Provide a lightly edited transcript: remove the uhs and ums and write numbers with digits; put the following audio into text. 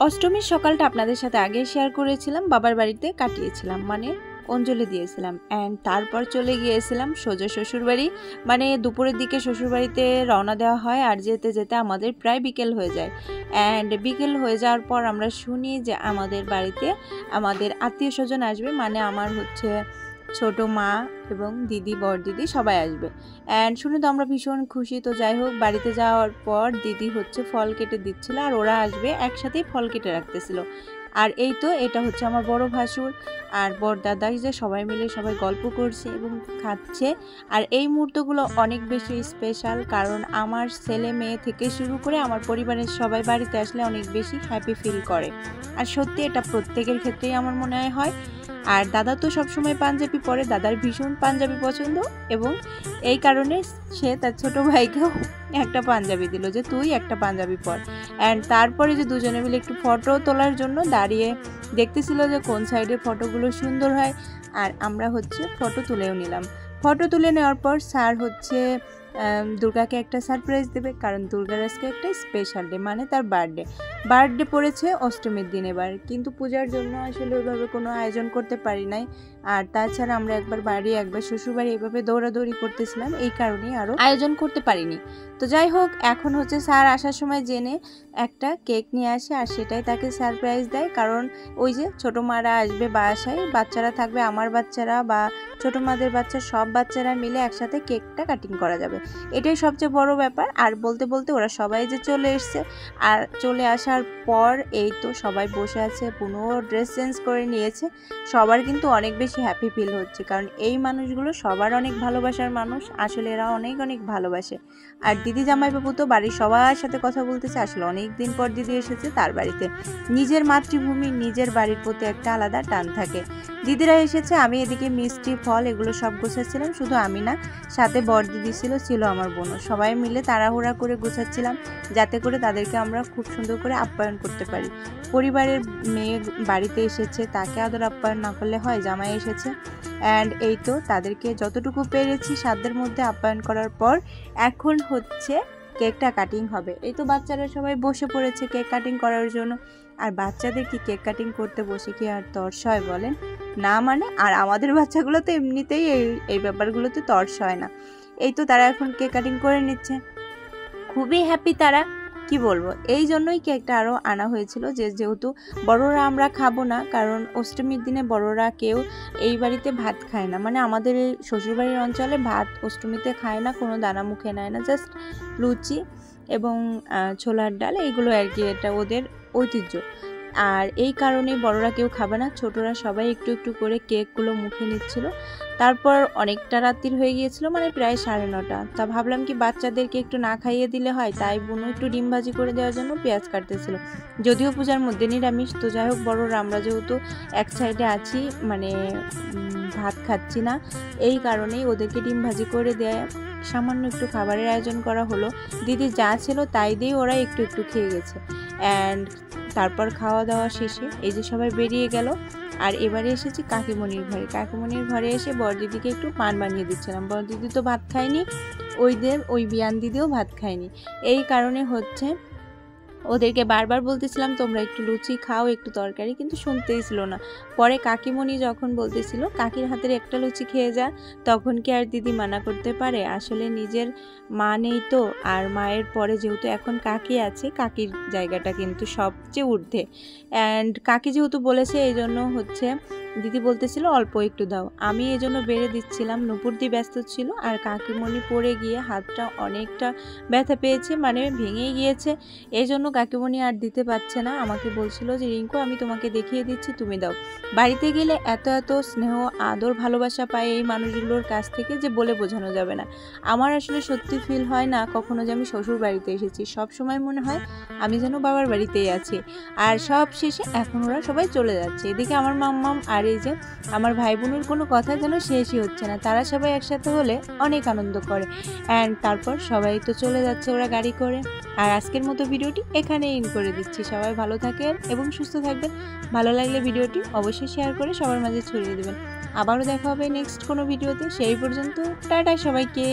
অষ্টমীর সকালটা আপনাদের সাথে আগে শেয়ার করেছিলাম, বাবার বাড়িতে কাটিয়েছিলাম, মানে অঞ্জলি দিয়েছিলাম। অ্যান্ড তারপর চলে গিয়েছিলাম সোজা শ্বশুরবাড়ি। মানে দুপুরের দিকে শ্বশুরবাড়িতে রওনা দেওয়া হয়, আর যেতে যেতে আমাদের প্রায় বিকেল হয়ে যায়। অ্যান্ড বিকেল হয়ে যাওয়ার পর আমরা শুনি যে আমাদের বাড়িতে আমাদের আত্মীয় স্বজন আসবে, মানে আমার হচ্ছে ছোট মা এবং দিদি, বড় দিদি সবাই আসবে। অ্যান্ড শুনে তো আমরা ভীষণ খুশি। তো যাই হোক, বাড়িতে যাওয়ার পর দিদি হচ্ছে ফল কেটে দিচ্ছিল, আর ওরা আসবে একসাথেই ফল কেটে রাখতেছিল। আর এই তো এটা হচ্ছে আমার বড় ভাসুর আর বড় দাদা, যে সবাই মিলে সবাই গল্প করছে এবং খাচ্ছে। আর এই মুহূর্তগুলো অনেক বেশি স্পেশাল, কারণ আমার ছেলে মেয়ে থেকে শুরু করে আমার পরিবারের সবাই বাড়িতে আসলে অনেক বেশি হ্যাপি ফিল করে। আর সত্যি এটা প্রত্যেকের ক্ষেত্রেই আমার মনে হয়। আর দাদা তো সবসময় পাঞ্জাবি পরে, দাদার ভীষণ পাঞ্জাবি পছন্দ, এবং এই কারণে সে তার ছোট ভাইকেও একটা পাঞ্জাবি দিল যে তুই একটা পাঞ্জাবি পর। অ্যান্ড তারপরে যে দুজনে মিলে একটু ফটো তোলার জন্য দাঁড়িয়ে দেখতেছিল যে কোন সাইডের ফটোগুলো সুন্দর হয়। আর আমরা হচ্ছে ফটো তুলেও নিলাম। ফটো তুলে নেওয়ার পর স্যার হচ্ছে দুর্গাকে একটা সারপ্রাইজ দেবে, কারণ দুর্গার আজকে একটা স্পেশাল ডে, মানে তার বার্থডে পড়েছে অষ্টমীর দিন এবার। কিন্তু পূজার জন্য আসলে ওইভাবে কোনো আয়োজন করতে পারি নাই। আর তাছাড়া আমরা একবার বাড়ি একবার শ্বশুরবাড়ি এইভাবে দৌড়াদৌড়ি করতেছিলাম, এই কারণেই আরও আয়োজন করতে পারিনি। তো যাই হোক, এখন হচ্ছে স্যার আসার সময় জেনে একটা কেক নিয়ে আসে, আর সেটাই তাকে সারপ্রাইজ দেয়। কারণ ওই যে ছোটো মারা আসবে বাসায়, বাচ্চারা থাকবে, আমার বাচ্চারা বা ছোটো মাদের বাচ্চা, সব বাচ্চারা মিলে একসাথে কেকটা কাটিং করা যাবে, এটাই সবচেয়ে বড় ব্যাপার। আর বলতে বলতে ওরা সবাই যে চলে এসছে, আর চলে আসার পর এই তো সবাই বসে আছে, পুনঃ ড্রেস চেঞ্জ করে নিয়েছে। সবার কিন্তু অনেক বেশি হ্যাপি ফিল হচ্ছে, কারণ এই মানুষগুলো সবার অনেক ভালোবাসার মানুষ, আসলে এরা অনেক অনেক ভালোবাসে। আর দিদি জামাইবাবু তো বাড়ির সবার সাথে কথা বলতেছে, আসলে অনেক দিন পর দিদি এসেছে তার বাড়িতে। নিজের মাতৃভূমি, নিজের বাড়ির প্রতি একটা আলাদা টান থাকে। দিদিরা এসেছে, আমি এদিকে মিষ্টি ফল এগুলো সব গোছাচ্ছিলাম, শুধু আমি না, সাথে বড় দিদি ছিল আমার বোনও, সবাই মিলে তাড়াহুড়া করে গোছাচ্ছিলাম, যাতে করে তাদেরকে আমরা খুব সুন্দর করে আপ্যায়ন করতে পারি। পরিবারের মেয়ে বাড়িতে এসেছে, তাকে আদর আপ্যায়ন না করলে হয়? জামাই এসেছে। অ্যান্ড এই তো তাদেরকে যতটুকু পেরেছি সাধ্যের মধ্যে আপ্যায়ন করার পর এখন হচ্ছে কেকটা কাটিং হবে। এই তো বাচ্চারা সবাই বসে পড়েছে কেক কাটিং করার জন্য। আর বাচ্চাদের কি কেক কাটিং করতে বসে কি আর তর্স হয় বলেন? না মানে, আর আমাদের বাচ্চাগুলো তো এমনিতেই এই ব্যাপারগুলোতে তর্স হয় না। এই তো তারা এখন কেক কাটিং করে নিচ্ছে, খুবই হ্যাপি তারা, কি বলবো। এই জন্যই কেকটা আরও আনা হয়েছিল, যেহেতু বড়রা আমরা খাবো না, কারণ অষ্টমীর দিনে বড়রা কেউ এই বাড়িতে ভাত খায় না, মানে আমাদের এই শ্বশুরবাড়ির অঞ্চলে ভাত অষ্টমীতে খায় না, কোনো দানা মুখে নেয় না, জাস্ট লুচি এবং ছোলার ডাল, এইগুলো আর কি, এটা ওদের ঐতিহ্য। আর এই কারণেই বড়রা কেউ খাবে না, ছোটরা সবাই একটু একটু করে কেকগুলো মুখে নিচ্ছিল। তারপর অনেকটা রাত্রির হয়ে গিয়েছিল, মানে প্রায় 9:30। তা ভাবলাম কি বাচ্চাদেরকে একটু না খাইয়ে দিলে হয়, তাই বোনও একটু ডিম ভাজি করে দেওয়ার জন্য পেঁয়াজ কাটতেছিল, যদিও পূজার মধ্যে নিরামিষ। তো যাই হোক, বড়রা আমরা যেহেতু এক সাইডে আছি, মানে ভাত খাচ্ছি না, এই কারণেই ওদেরকে ডিম ভাজি করে দেয়, সামান্য একটু খাবারের আয়োজন করা হলো। দিদি যা ছিল তাই দিয়ে ওরা একটু একটু খেয়ে গেছে। অ্যান্ড তারপর খাওয়া দাওয়া শেষে এই যে সবাই বেরিয়ে গেল। আর এবারে এসেছি কাকিমণির ঘরে। কাকিমণির ঘরে এসে বড়দিদিকে একটু পান বানিয়ে দিচ্ছিলাম। বড়দিদি তো ভাত খায়নি, ওই বিয়ান দিদিও ভাত খায়নি, এই কারণে হচ্ছে ওদেরকে বারবার বলতেছিলাম তোমরা একটু লুচি খাও, একটু তরকারি, কিন্তু শুনতেই ছিল না। পরে কাকিমণি যখন বলতেছিল কাকির হাতের একটা লুচি খেয়ে যা, তখন কি আর দিদি মানা করতে পারে? আসলে নিজের মা নেই তো, আর মায়ের পরে যেহেতু এখন কাকি আছে, কাকির জায়গাটা কিন্তু সবচেয়ে ঊর্ধ্বে। অ্যান্ড কাকি যেহেতু বলেছে, এই জন্য হচ্ছে দিদি বলতেছিল অল্প একটু দাও, আমি এই জন্য বেড়ে দিচ্ছিলাম। নুপুরদি ব্যস্ত ছিল, আর কাকিমণি পড়ে গিয়ে হাতটা অনেকটা ব্যথা পেয়েছে, মানে ভেঙেই গিয়েছে। এই জন্য কাকিমণি আর দিতে পারছে না, আমাকে বলছিল যে রিঙ্কু আমি তোমাকে দেখিয়ে দিচ্ছি, তুমি দাও। বাড়িতে গেলে এত এত স্নেহ আদর ভালোবাসা পাই এই মানুষগুলোর কাছ থেকে যে বলে বোঝানো যাবে না। আমার আসলে সত্যি ফিল হয় না কখনো যে আমি শ্বশুর বাড়িতে এসেছি, সব সময় মনে হয় আমি যেন বাবার বাড়িতেই আছি। আর সব শেষে এখন ওরা সবাই চলে যাচ্ছে, এদিকে আমার মাম্মাম আর এই যে আমার ভাই বোনের কোনো কথা যেন শেষই হচ্ছে না, তারা সবাই একসাথে হলে অনেক আনন্দ করে। অ্যান্ড তারপর সবাই তো চলে যাচ্ছে ওরা গাড়ি করে। আর আজকের মতো ভিডিওটি এখানে এন্ড করে দিচ্ছি। সবাই ভালো থাকেন এবং সুস্থ থাকবেন। ভালো লাগলে ভিডিওটি অবশ্যই শেয়ার করে সবার মাঝে ছড়িয়ে দেবেন। আবারও দেখা হবে নেক্সট কোনো ভিডিওতে, সেই পর্যন্ত টাটা সবাইকে।